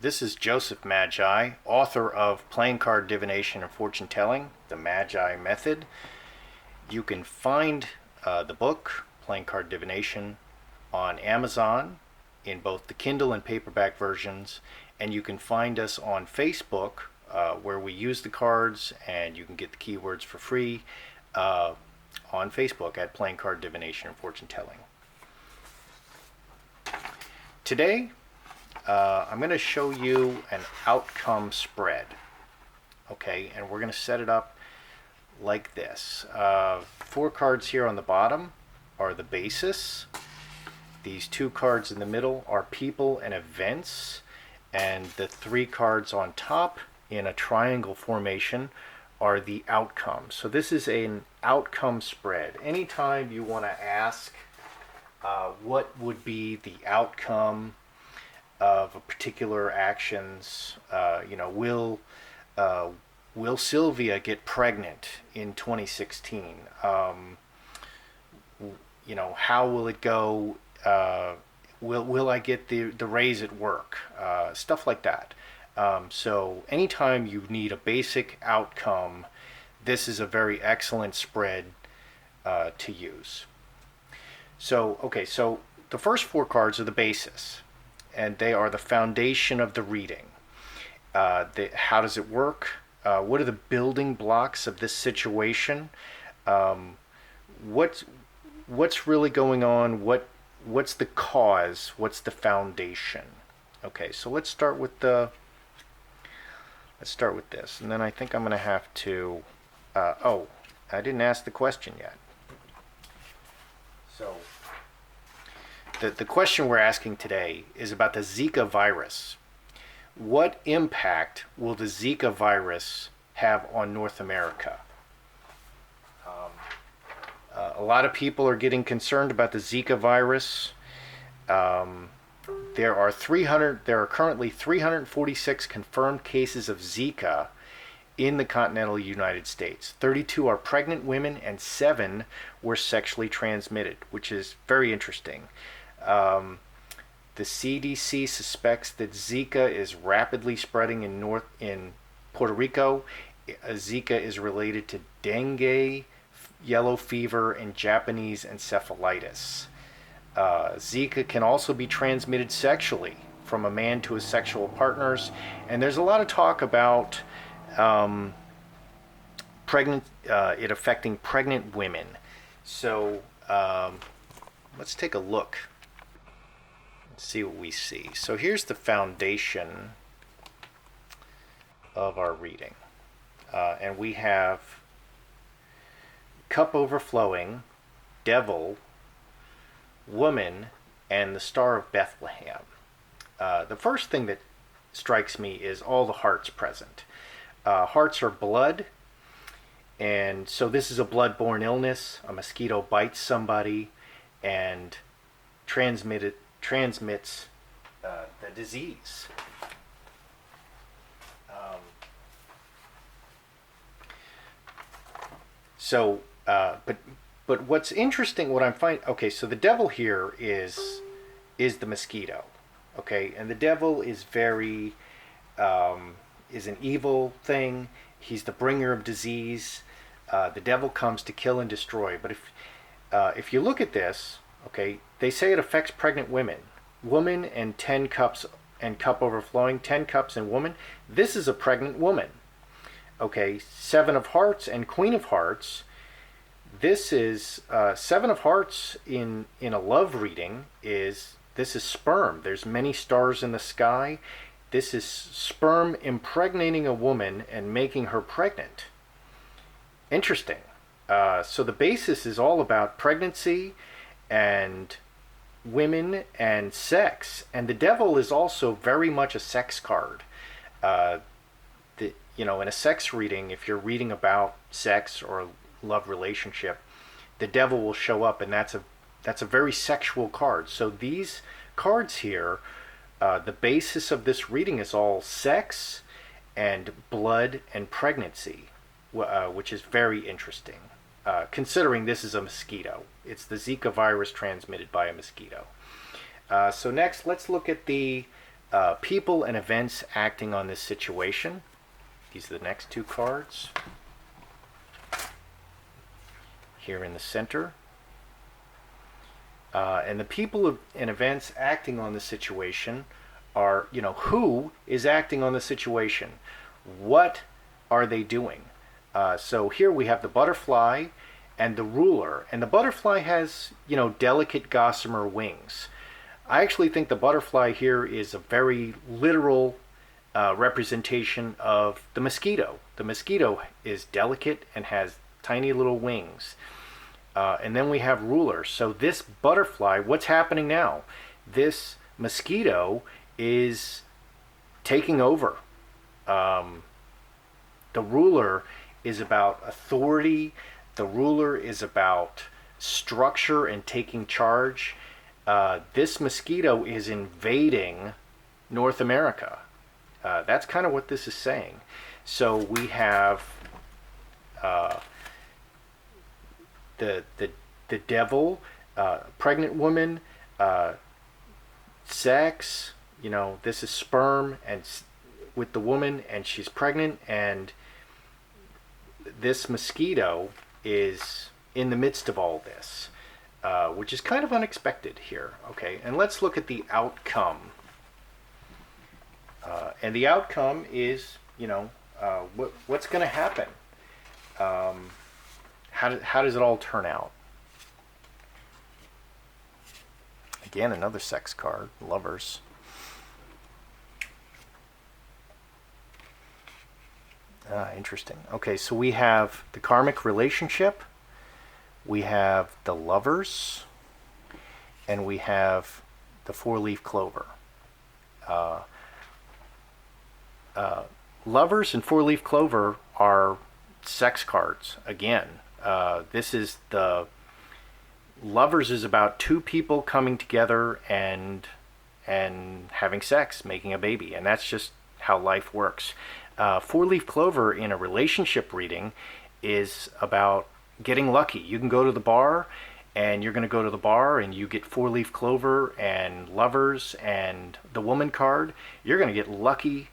This is Joseph Magi, author of Playing Card Divination and Fortune Telling, the Magi Method. You can find the book, Playing Card Divination, on Amazon in both the Kindle and paperback versions, and you can find us on Facebook where we use the cards and you can get the keywords for free on Facebook at Playing Card Divination and Fortune Telling. Today, I'm going to show you an outcome spread. Okay, and we're going to set it up like this. 4 cards here on the bottom are the basis. These 2 cards in the middle are people and events. And the 3 cards on top in a triangle formation are the outcomes. So this is an outcome spread. Anytime you want to ask what would be the outcome of a particular actions, will Sylvia get pregnant in 2016? How will it go? Will I get the raise at work? Stuff like that. So anytime you need a basic outcome, this is a very excellent spread to use. So the first 4 cards are the basis, and they are the foundation of the reading. How does it work? What are the building blocks of this situation? What's really going on? What's the cause? What's the foundation? Okay, so let's start with this, and then I think I'm going to have to. I didn't ask the question yet. So the question we're asking today is about the Zika virus. What impact will the Zika virus have on North America? A lot of people are getting concerned about the Zika virus. There are currently 346 confirmed cases of Zika in the continental United States. 32 are pregnant women and 7 were sexually transmitted, which is very interesting. The CDC suspects that Zika is rapidly spreading in Puerto Rico. Zika is related to dengue, yellow fever, and Japanese encephalitis. Zika can also be transmitted sexually from a man to his sexual partners, and there's a lot of talk about it affecting pregnant women. So let's take a look and see what we see. So here's the foundation of our reading, and we have cup overflowing, devil, woman, and the Star of Bethlehem. The first thing that strikes me is all the hearts present. Hearts are blood, and so this is a blood-borne illness. A mosquito bites somebody and transmits the disease. But what's interesting, what I'm finding, okay, so the devil here is the mosquito, okay, and the devil is is an evil thing. He's the bringer of disease. The devil comes to kill and destroy. But if you look at this, okay, they say it affects pregnant woman and 10 cups and cup overflowing, 10 cups and woman. This is a pregnant woman. Okay, 7 of hearts and queen of hearts. This is 7 of hearts in a love reading. This is sperm. There's many stars in the sky. This is sperm impregnating a woman and making her pregnant. Interesting. So the basis is all about pregnancy and women and sex. And the devil is also very much a sex card. In a sex reading, if you're reading about sex or a love relationship, the devil will show up, and that's a very sexual card. So these cards here, the basis of this reading is all sex and blood and pregnancy, which is very interesting, considering this is a mosquito. It's the Zika virus transmitted by a mosquito. So next, let's look at the people and events acting on this situation. These are the next two cards. Here in the center. And the people and events acting on the situation are, who is acting on the situation? What are they doing? So here we have the butterfly and the ruler. And the butterfly has, delicate gossamer wings. I actually think the butterfly here is a very literal representation of the mosquito. The mosquito is delicate and has tiny little wings. And then we have ruler. So this butterfly, what's happening now? This mosquito is taking over. The ruler is about authority. The ruler is about structure and taking charge. This mosquito is invading North America. That's kind of what this is saying. So we have the devil, pregnant woman, sex. This is sperm and with the woman, and she's pregnant, and this mosquito is in the midst of all this, which is kind of unexpected here. Okay, and let's look at the outcome. And the outcome is, what's going to happen? How does it all turn out? Again, another sex card, lovers. Interesting. Okay, so we have the karmic relationship, we have the lovers, and we have the four-leaf clover. Lovers and four-leaf clover are sex cards again. This is the lovers is about two people coming together and having sex, making a baby, and that's just how life works. Four-leaf clover in a relationship reading is about getting lucky. You can go to the bar, and you're going to go to the bar and you get four-leaf clover and lovers and the woman card. You're going to get lucky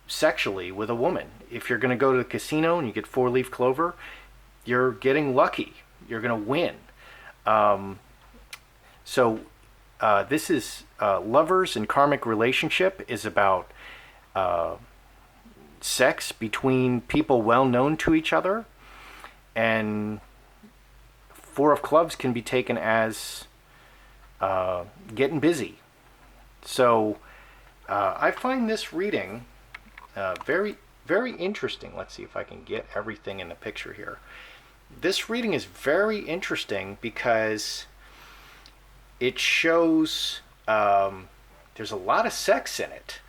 sexually with a woman. If you're going to go to the casino and you get four-leaf clover, you're getting lucky. You're going to win. So this is lovers and karmic relationship is about sex between people well known to each other, and four of clubs can be taken as getting busy. So I find this reading very, very interesting. Let's see if I can get everything in the picture here. This reading is very interesting because it shows there's a lot of sex in it.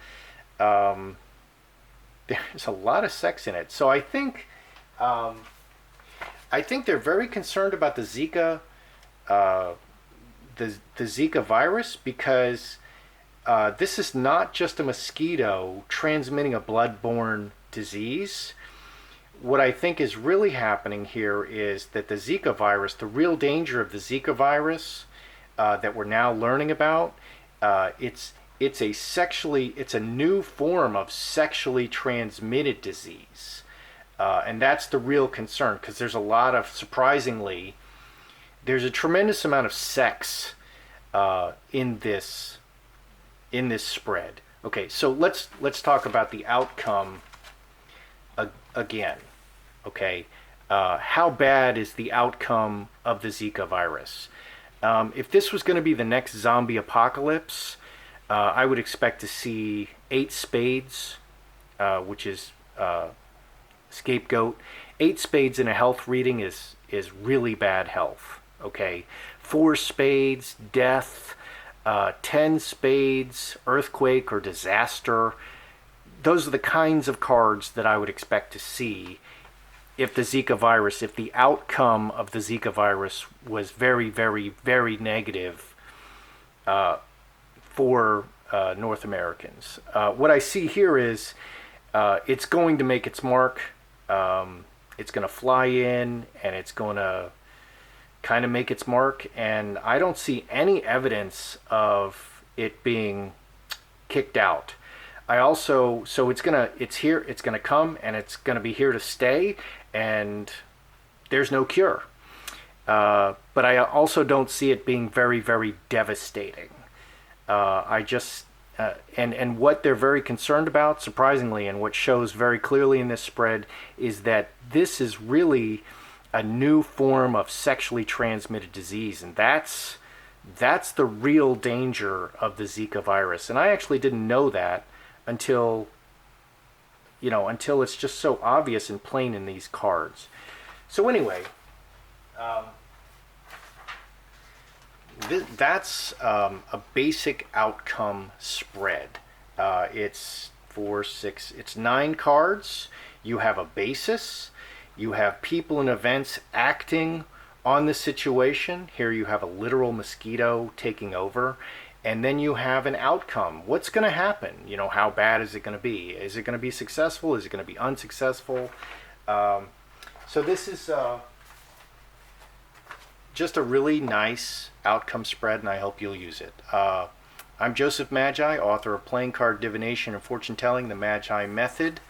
There's a lot of sex in it. So I think they're very concerned about the Zika virus, because this is not just a mosquito transmitting a blood-borne disease. What I think is really happening here is that the Zika virus, the real danger of the Zika virus that we're now learning about, it's a new form of sexually transmitted disease. And that's the real concern, because there's a tremendous amount of sex in this spread. Okay, so let's talk about the outcome again. Okay, how bad is the outcome of the Zika virus? If this was going to be the next zombie apocalypse, I would expect to see 8 spades, which is scapegoat. 8 spades in a health reading is really bad health. Okay, 4 spades, death. 10 spades, earthquake or disaster. Those are the kinds of cards that I would expect to see if the outcome of the Zika virus was very, very, very negative for North Americans. What I see here is it's going to make its mark. It's going to fly in, and it's going to kind of make its mark, and I don't see any evidence of it being kicked out. I also, so it's here, it's gonna come, and it's gonna be here to stay, and there's no cure. But I also don't see it being very, very devastating. I just and what they're very concerned about, surprisingly, and what shows very clearly in this spread, is that this is really a new form of sexually transmitted disease, and that's the real danger of the Zika virus. And I actually didn't know that until until it's just so obvious and plain in these cards. So anyway, um, that's a basic outcome spread. It's it's 9 cards. You have a basis. You have people and events acting on the situation. Here you have a literal mosquito taking over. And then you have an outcome. What's going to happen? How bad is it going to be? Is it going to be successful? Is it going to be unsuccessful? So this is just a really nice outcome spread, and I hope you'll use it. I'm Joseph Magi, author of Playing Card Divination and Fortune Telling, the Magi Method.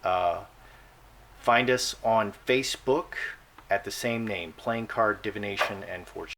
Find us on Facebook at the same name, Playing Card Divination and Fortune.